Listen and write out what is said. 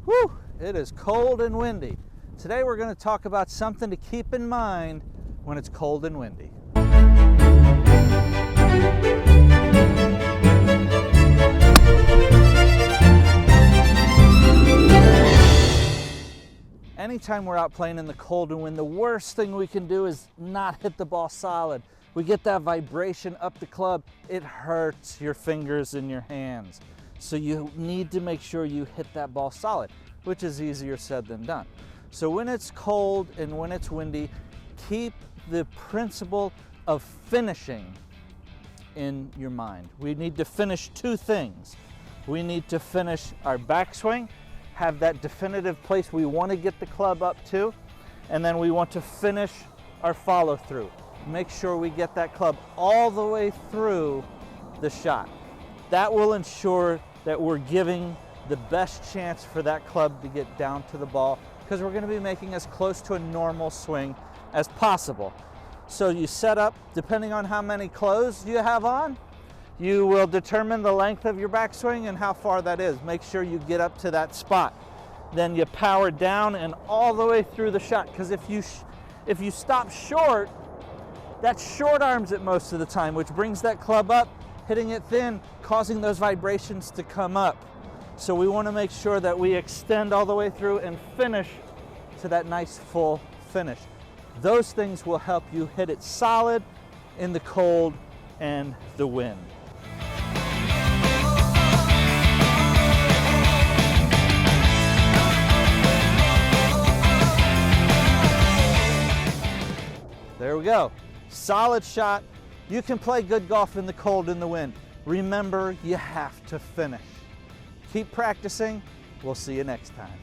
Whew, it is cold and windy. Today we're going to talk about something to keep in mind when it's cold and windy. Anytime we're out playing in the cold and wind, the worst thing we can do is not hit the ball solid. We get that vibration up the club. It hurts your fingers and your hands. So you need to make sure you hit that ball solid, which is easier said than done. So when it's cold and when it's windy, keep the principle of finishing in your mind. We need to finish two things. We need to finish our backswing, have that definitive place we want to get the club up to, and then we want to finish our follow through. Make sure we get that club all the way through the shot. That will ensure that we're giving the best chance for that club to get down to the ball, because we're going to be making as close to a normal swing as possible. So you set up, depending on how many clothes you have on, you will determine the length of your backswing and how far that is. Make sure you get up to that spot. Then you power down and all the way through the shot, because if you stop short, that short arms it most of the time, which brings that club up, hitting it thin, causing those vibrations to come up. So we want to make sure that we extend all the way through and finish to that nice full finish. Those things will help you hit it solid in the cold and the wind. There we go. Solid shot. You can play good golf in the cold and the wind. Remember, you have to finish. Keep practicing. We'll see you next time.